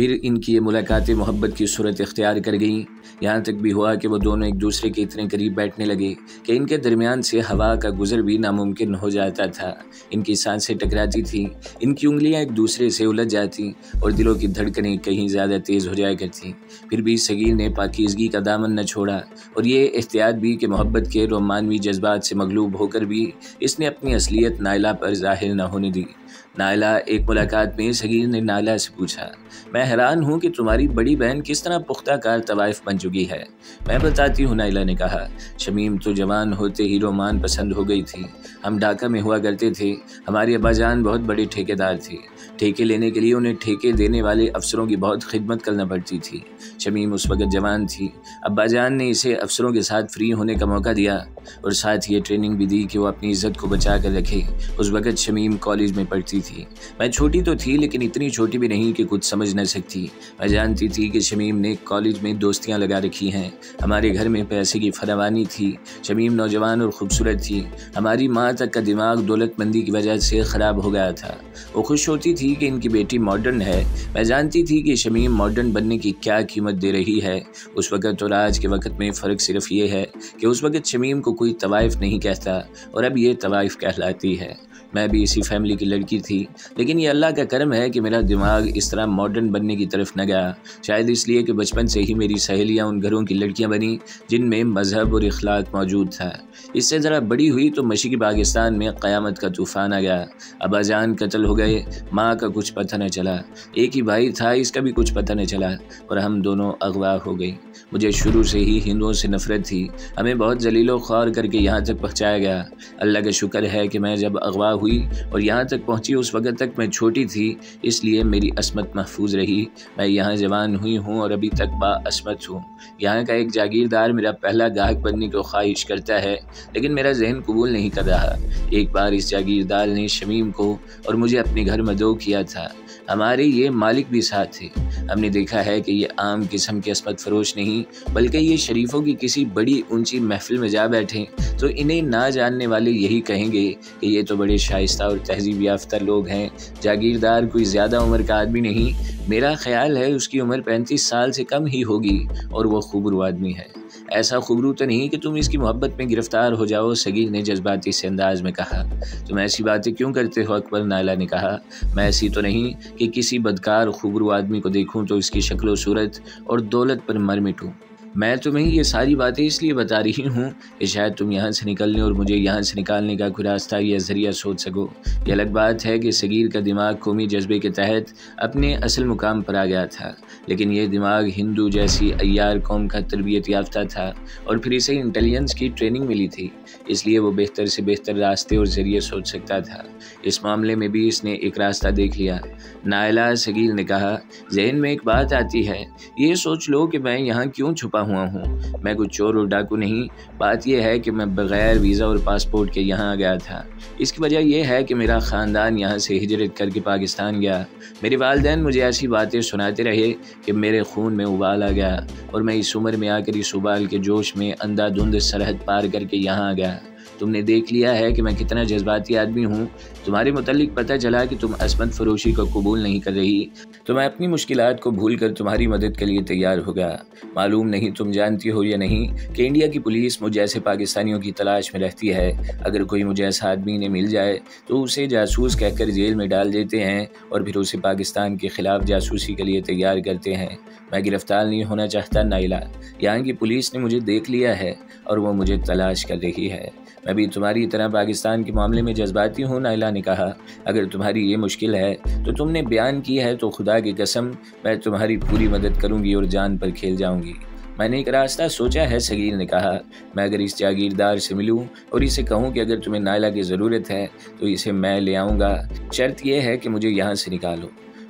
پھر ان کی یہ ملاقاتیں محبت کی صورت اختیار کر گئیں، یہاں تک بھی ہوا کہ وہ دونوں ایک دوسرے کے اتنے قریب بیٹھنے لگے کہ ان کے درمیان سے ہوا کا گزر بھی ناممکن ہو جاتا تھا۔ ان کی سانسیں ٹکراتی تھیں، ان کی انگلیاں ایک دوسرے سے الجھ جاتی اور دلوں کی دھڑکنیں کہیں زیادہ تیز ہو جایا کرتیں۔ پھر بھی صغیر نے پاکیزگی کا دامن نہ چھوڑا اور یہ احتیاط بھی کہ محبت کے رومانوی جذبات سے مغلوب ہو کر بھی اس نے اپنی اصلیت نائلہ پر ظاہر نہ ہونے دی۔ نائلہ، ایک ملاقات میں صغیر نے نائلہ سے پوچھا، میں حیران ہوں کہ تمہاری بڑی بہن کس طرح پختہ کار طوائف بن چکی ہے۔ میں بتاتی ہوں، نائلہ نے کہا، شمیم تو جوان ہوتے ہی رومان پسند ہو گئی تھی۔ ہم ڈھاکہ میں ہوا کرتے تھے، ہمارے ابا جان بہت بڑے ٹھیکیدار تھے۔ ٹھیکے لینے کے لیے انہیں ٹھیکے دینے والے افسروں کی بہت خدمت کرنا پڑتی تھی۔ شمیم اس وقت جوان تھی، ابا جان نے اسے افسروں کے ساتھ فری ہونے کا موقع دیا اور ساتھ یہ ٹریننگ بھی دی کہ وہ اپنی عزت کو بچا کر رکھے۔ اس وقت شمیم کالج میں پڑھتی تھی۔ میں چھوٹی تو تھی لیکن اتنی چھوٹی بھی نہیں کہ کچھ سمجھ نہ سکتی۔ میں جانتی تھی کہ شمیم نے کالج میں دوستیاں لگا رکھی ہیں۔ ہمارے گھر میں پیسے کی فراوانی تھی۔ شمیم نوجوان اور خوبصورت تھی۔ ہماری ماں تک کا دماغ دولت مندی کی وجہ سے خراب ہو گیا تھا۔ وہ خوش ہوتی تھی کہ ان کی بیٹی ماڈرن ہے۔ میں جانتی تھی کہ شمیم ماڈرن بننے کی کیا قیمت دے رہی ہے۔ اس وقت اور آج کے وقت میں فرق صرف یہ ہے کہ اس وقت شمیم کو کوئی طوائف نہیں کہتا اور اب یہ طوائف کہلاتی ہے۔ میں بھی اسی فیملی کی لڑکی تھی، لیکن یہ اللہ کا کرم ہے کہ میرا دماغ اس طرح ماڈرن بننے کی طرف نہ گیا، شاید اس لیے کہ بچپن سے ہی میری سہیلیاں ان گھروں کی لڑکیاں بنیں جن میں مذہب اور اخلاق موجود تھا۔ اس سے ذرا بڑی ہوئی تو مشرقی پاکستان میں قیامت کا طوفان آ گیا۔ ابا جان قتل ہو گئے، ماں کا کچھ پتہ نہ چلا، ایک ہی بھائی تھا، اس کا بھی کچھ پتہ نہ چلا اور ہم دونوں اغوا ہو گئی۔ مجھے شروع سے ہی ہندوؤں سے نفرت تھی، ہمیں بہت ذلیل و خوار کر کے یہاں تک پہنچایا گیا۔ اللہ کا شکر ہے کہ میں جب اغوا ہوئی اور یہاں تک پہنچی اس وقت تک میں چھوٹی تھی، اس لیے میری عصمت محفوظ رہی۔ میں یہاں جوان ہوئی ہوں اور ابھی تک با عصمت ہوں۔ یہاں کا ایک جاگیردار میرا پہلا گاہک بننے کو خواہش کرتا ہے، لیکن میرا ذہن قبول نہیں کر رہا۔ ایک بار اس جاگیردار نے شمیم کو اور مجھے اپنے گھر مدعو کیا تھا۔ ہمارے یہ مالک بھی ساتھ تھے۔ ہم نے دیکھا ہے کہ یہ عام قسم کے عصمت فروش نہیں، بلکہ یہ شریفوں کی کسی بڑی اونچی محفل میں جا بیٹھیں تو انہیں نہ جاننے والے یہی کہیں گے کہ یہ تو بڑے شائستہ اور تہذیب یافتہ لوگ ہیں۔ جاگیردار کوئی زیادہ عمر کا آدمی نہیں، میرا خیال ہے اس کی عمر 35 سال سے کم ہی ہوگی اور وہ خوبرو آدمی ہے۔ ایسا خوبرو تو نہیں کہ تم اس کی محبت میں گرفتار ہو جاؤ، صغیر نے جذباتی سے انداز میں کہا۔ تم ایسی باتیں کیوں کرتے ہو اکبر؟ نائلہ نے کہا۔ میں ایسی تو نہیں کہ کسی بدکار خوبرو آدمی کو دیکھوں تو اس کی شکل و صورت اور دولت پر مر مٹوں۔ میں تمہیں یہ ساری باتیں اس لیے بتا رہی ہوں کہ شاید تم یہاں سے نکلنے اور مجھے یہاں سے نکالنے کا کوئی راستہ یا ذریعہ سوچ سکو۔ یہ الگ بات ہے کہ صغیر کا دماغ قومی جذبے کے تحت اپنے اصل مقام پر آ گیا تھا، لیکن یہ دماغ ہندو جیسی عیار قوم کا تربیت یافتہ تھا اور پھر اسے انٹیلیجنس کی ٹریننگ ملی تھی، اس لیے وہ بہتر سے بہتر راستے اور ذریعے سوچ سکتا تھا۔ اس معاملے میں بھی اس نے ایک راستہ دیکھ لیا۔ نائلہ، صغیر نے کہا، ذہن میں ایک بات آتی ہے، یہ سوچ لو کہ میں یہاں کیوں چھپا ہوا ہوں۔ میں کوئی چور اور ڈاکو نہیں، بات یہ ہے کہ میں بغیر ویزا اور پاسپورٹ کے یہاں آ گیا تھا۔ اس کی وجہ یہ ہے کہ میرا خاندان یہاں سے ہجرت کر کے پاکستان گیا۔ میرے والدین مجھے ایسی باتیں سناتے رہے کہ میرے خون میں ابال آ گیا اور میں اس عمر میں آ کر اس ابال کے جوش میں اندھا دھند سرحد پار کر کے یہاں آ گیا۔ تم نے دیکھ لیا ہے کہ میں کتنا جذباتی آدمی ہوں۔ تمہارے متعلق پتہ چلا کہ تم عصمت فروشی کو قبول نہیں کر رہی، تو میں اپنی مشکلات کو بھول کر تمہاری مدد کے لیے تیار ہو گیا۔ معلوم نہیں تم جانتی ہو یا نہیں کہ انڈیا کی پولیس مجھ جیسے پاکستانیوں کی تلاش میں رہتی ہے۔ اگر کوئی مجھ جیسا آدمی نے مل جائے تو اسے جاسوس کہہ کر جیل میں ڈال دیتے ہیں اور پھر اسے پاکستان کے خلاف جاسوسی کے لیے تیار کرتے ہیں۔ میں گرفتار نہیں ہونا چاہتا نائلہ، یہاں کی پولیس نے مجھے دیکھ لیا ہے اور وہ مجھے تلاش کر رہی ہے۔ میں بھی تمہاری طرح پاکستان کے معاملے میں جذباتی ہوں، نائلہ نے کہا۔ اگر تمہاری یہ مشکل ہے تو تم نے بیان کی ہے تو خدا کی قسم میں تمہاری پوری مدد کروں گی اور جان پر کھیل جاؤں گی۔ میں نے ایک راستہ سوچا ہے، صغیر نے کہا۔ میں اگر اس جاگیردار سے ملوں اور اسے کہوں کہ اگر تمہیں نائلہ کی ضرورت ہے تو اسے میں لے آؤں گا، شرط یہ ہے کہ مجھے یہاں سے نکالو۔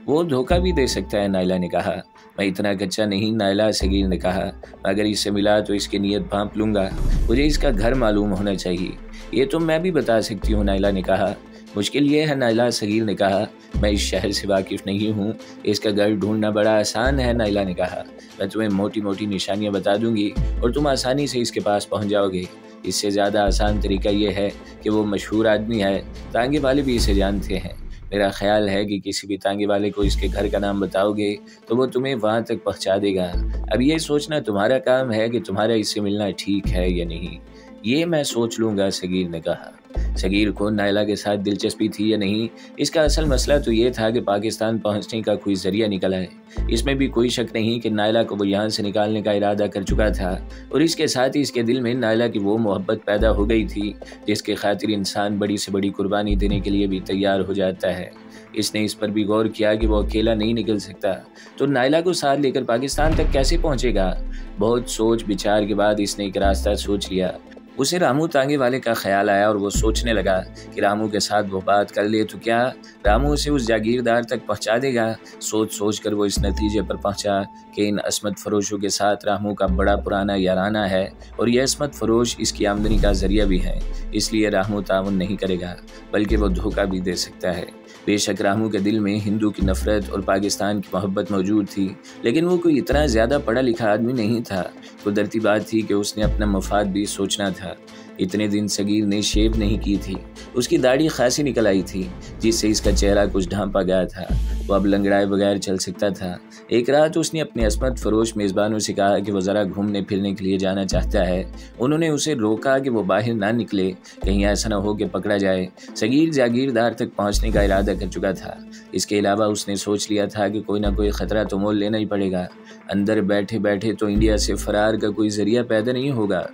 وہ دھوکہ بھی دے سکتا ہے، نائلہ نے کہا۔ میں اتنا کچا نہیں نائلہ، صغیر نے کہا۔ میں اگر اس سے ملا تو اس کی نیت بھانپ لوں گا۔ مجھے اس کا گھر معلوم ہونا چاہیے۔ یہ تو میں بھی بتا سکتی ہوں، نائلہ نے کہا۔ مشکل یہ ہے نائلہ، صغیر نے کہا، میں اس شہر سے واقف نہیں ہوں، اس کا گھر ڈھونڈنا بڑا آسان ہے، نائلہ نے کہا۔ میں تمہیں موٹی موٹی نشانیاں بتا دوں گی اور تم آسانی سے اس کے پاس پہنچ جاؤ گے۔ اس سے زیادہ آسان طریقہ یہ ہے کہ وہ مشہور آدمی ہے، تانگے والے بھی اسے جانتے ہیں۔ میرا خیال ہے کہ کسی بھی تانگے والے کو اس کے گھر کا نام بتاؤ گے تو وہ تمہیں وہاں تک پہنچا دے گا۔ اب یہ سوچنا تمہارا کام ہے کہ تمہارا اس سے ملنا ٹھیک ہے یا نہیں۔ یہ میں سوچ لوں گا، صغیر نے کہا۔ صغیر کو نائلہ کے ساتھ دلچسپی تھی یا نہیں، اس کا اصل مسئلہ تو یہ تھا کہ پاکستان پہنچنے کا کوئی ذریعہ نکل آئے۔ اس میں بھی کوئی شک نہیں کہ نائلہ کو وہ یہاں سے نکالنے کا ارادہ کر چکا تھا، اور اس کے ساتھ ہی اس کے دل میں نائلہ کی وہ محبت پیدا ہو گئی تھی جس کے خاطر انسان بڑی سے بڑی قربانی دینے کے لیے بھی تیار ہو جاتا ہے۔ اس نے اس پر بھی غور کیا کہ وہ اکیلا نہیں نکل سکتا تو نائلہ کو ساتھ لے کر پاکستان تک کیسے پہنچے گا۔ بہت سوچ بچار کے بعد اس نے ایک راستہ سوچ لیا۔ اسے رامو تانگے والے کا خیال آیا اور وہ سوچنے لگا کہ رامو کے ساتھ وہ بات کر لے تو کیا رامو اسے اس جاگیردار تک پہنچا دے گا۔ سوچ کر وہ اس نتیجے پر پہنچا کہ ان عصمت فروشوں کے ساتھ رامو کا بڑا پرانا یارانہ ہے، اور یہ عصمت فروش اس کی آمدنی کا ذریعہ بھی ہے، اس لیے رامو تعاون نہیں کرے گا بلکہ وہ دھوکہ بھی دے سکتا ہے۔ بے شک رامو کے دل میں ہندو کی نفرت اور پاکستان کی محبت موجود تھی، لیکن وہ کوئی اتنا زیادہ پڑھا لکھا آدمی نہیں تھا۔ قدرتی بات تھی کہ اس نے اپنا مفاد بھی سوچنا تھا۔ اتنے دن صغیر نے شیو نہیں کی تھی، اس کی داڑھی خاصی نکل آئی تھی جس سے اس کا چہرہ کچھ ڈھانپا گیا تھا۔ وہ اب لنگڑائے بغیر چل سکتا تھا۔ ایک رات اس نے اپنے عصمت فروش میزبانوں سے کہا کہ وہ ذرا گھومنے پھرنے کے لیے جانا چاہتا ہے۔ انہوں نے اسے روکا کہ وہ باہر نہ نکلے، کہیں ایسا نہ ہو کہ پکڑا جائے۔ صغیر جاگیردار تک پہنچنے کا ارادہ کر چکا تھا۔ اس کے علاوہ اس نے سوچ لیا تھا کہ کوئی نہ کوئی خطرہ تو مول لینا ہی پڑے گا۔ اندر بیٹھے بیٹھے تو انڈیا سے فرار کا کوئی ذریعہ پیدا نہیں ہوگا۔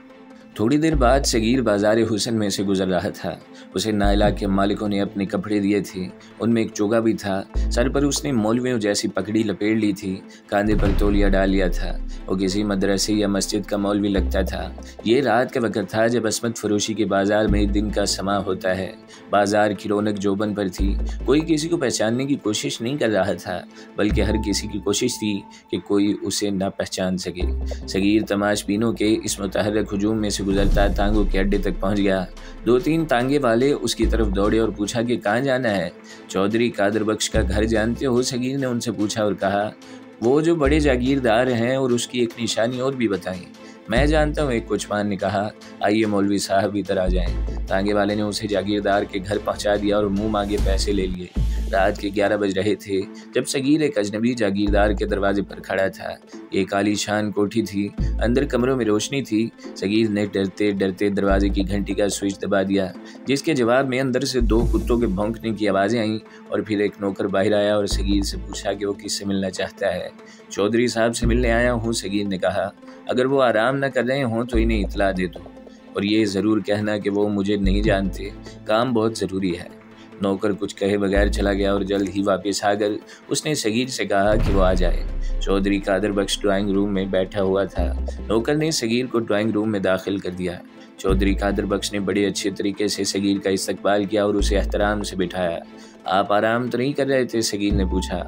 تھوڑی دیر بعد صغیر بازار حسن میں سے گزر رہا تھا۔ اسے نائلہ کے مالکوں نے اپنے کپڑے دیے تھے، ان میں ایک چوگا بھی تھا۔ سر پر اس نے مولویوں جیسی پگڑی لپیٹ لی تھی، کاندھے پر تولیہ ڈال لیا تھا۔ وہ کسی مدرسے یا مسجد کا مولوی لگتا تھا۔ یہ رات کا وقت تھا جب عصمت فروشی کے بازار میں دن کا سما ہوتا ہے۔ بازار کی رونق جوبن پر تھی، کوئی کسی کو پہچاننے کی کوشش نہیں کر رہا تھا، بلکہ ہر کسی کی کوشش تھی کہ کوئی اسے نہ پہچان سکے۔ صغیر تماش بینوں کے اس متحرک ہجوم میں سے گزرتا تانگوں کے اڈے تک پہنچ گیا۔ 2-3 تانگے والے اس کی طرف دوڑے اور پوچھا کہ کہاں جانا ہے۔ چودھری قادر بخش کا گھر جانتے ہو؟ صغیر نے ان سے پوچھا اور کہا وہ جو بڑے جاگیردار ہیں، اور اس کی ایک نشانی اور بھی بتائیں۔ میں جانتا ہوں، ایک کوچوان نے کہا۔ آئیے مولوی صاحب ادھر آ جائیں۔ تانگے والے نے اسے جاگیردار کے گھر پہنچا دیا اور منہ مانگے پیسے لے لیے۔ رات کے 11 بج رہے تھے جب صغیر ایک اجنبی جاگیردار کے دروازے پر کھڑا تھا۔ ایک عالی شان کوٹھی تھی، اندر کمروں میں روشنی تھی۔ صغیر نے ڈرتے ڈرتے دروازے کی گھنٹی کا سوئچ دبا دیا، جس کے جواب میں اندر سے 2 کتوں کے بھونکنے کی آوازیں آئیں، اور پھر ایک نوکر باہر آیا اور صغیر سے پوچھا کہ وہ کس سے ملنا چاہتا ہے۔ چودھری صاحب سے ملنے آیا ہوں، صغیر نے کہا۔ اگر وہ آرام نہ کر رہے ہوں تو انہیں اطلاع دے دو، اور یہ ضرور کہنا کہ وہ مجھے نہیں جانتے، کام بہت ضروری ہے۔ نوکر کچھ کہے بغیر چلا گیا اور جلد ہی واپس آ کر اس نے صغیر سے کہا کہ وہ آ جائے۔ چودھری قادر بخش ڈرائنگ روم میں بیٹھا ہوا تھا۔ نوکر نے صغیر کو ڈرائنگ روم میں داخل کر دیا۔ چودھری قادر بخش نے بڑے اچھے طریقے سے صغیر کا استقبال کیا اور اسے احترام سے بٹھایا۔ آپ آرام تو نہیں کر رہے تھے؟ صغیر نے پوچھا۔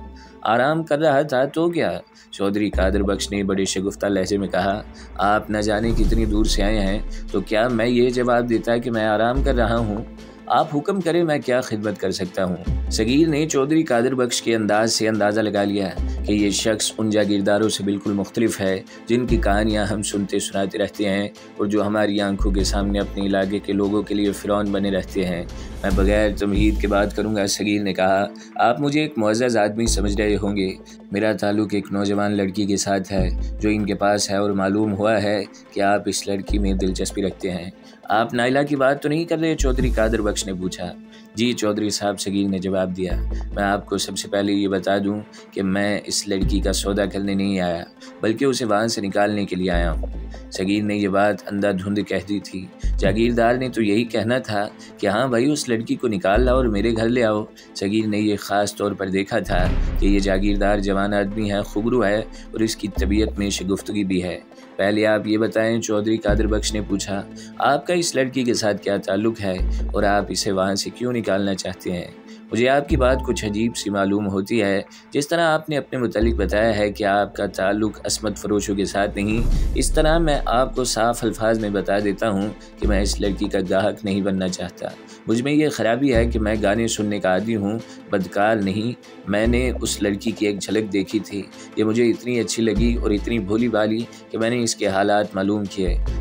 آرام کر رہا تھا تو کیا؟ چودھری قادر بخش نے بڑے شگفتہ لہجے میں کہا۔ آپ نہ جانے کتنی دور سے آئے ہیں، تو کیا میں یہ جواب دیتا کہ میں آرام کر رہا ہوں؟ آپ حکم کریں، میں کیا خدمت کر سکتا ہوں؟ صغیر نے چودھری قادر بخش کے انداز سے اندازہ لگا لیا کہ یہ شخص ان جاگیرداروں سے بالکل مختلف ہے جن کی کہانیاں ہم سنتے سناتے رہتے ہیں اور جو ہماری آنکھوں کے سامنے اپنے علاقے کے لوگوں کے لیے فرعون بنے رہتے ہیں۔ میں بغیر تمہید کے بات کروں گا، صغیر نے کہا۔ آپ مجھے ایک معزز آدمی سمجھ رہے ہوں گے، میرا تعلق ایک نوجوان لڑکی کے ساتھ ہے جو ان کے پاس ہے، اور معلوم ہوا ہے کہ آپ اس لڑکی میں دلچسپی رکھتے ہیں۔ آپ نائلہ کی بات تو نہیں کر رہے؟ چودھری قادر بخش نے پوچھا۔ جی چودھری صاحب، صغیر نے جواب دیا۔ میں آپ کو سب سے پہلے یہ بتا دوں کہ میں اس لڑکی کا سودا کرنے نہیں آیا، بلکہ اسے وہاں سے نکالنے کے لیے آیا ہوں۔ صغیر نے یہ بات اندھا دھند کہہ دی تھی۔ جاگیردار نے تو یہی کہنا تھا کہ ہاں بھائی، اس لڑکی کو نکال لاؤ اور میرے گھر لے آؤ۔ صغیر نے یہ خاص طور پر دیکھا تھا کہ یہ جاگیردار جوان آدمی ہے، خوبرو ہے، اور اس کی طبیعت میں شگفتگی بھی ہے۔ پہلے آپ یہ بتائیں، چودھری قادر بخش نے پوچھا، آپ کا اس لڑکی کے ساتھ کیا تعلق ہے اور آپ اسے وہاں سے کیوں نکالنا چاہتے ہیں؟ مجھے آپ کی بات کچھ عجیب سی معلوم ہوتی ہے۔ جس طرح آپ نے اپنے متعلق بتایا ہے کہ آپ کا تعلق عصمت فروشوں کے ساتھ نہیں، اس طرح میں آپ کو صاف الفاظ میں بتا دیتا ہوں کہ میں اس لڑکی کا گاہک نہیں بننا چاہتا۔ مجھ میں یہ خرابی ہے کہ میں گانے سننے کا عادی ہوں، بدکار نہیں۔ میں نے اس لڑکی کی ایک جھلک دیکھی تھی، یہ مجھے اتنی اچھی لگی اور اتنی بھولی بھالی کہ میں نے اس کے حالات معلوم کیے۔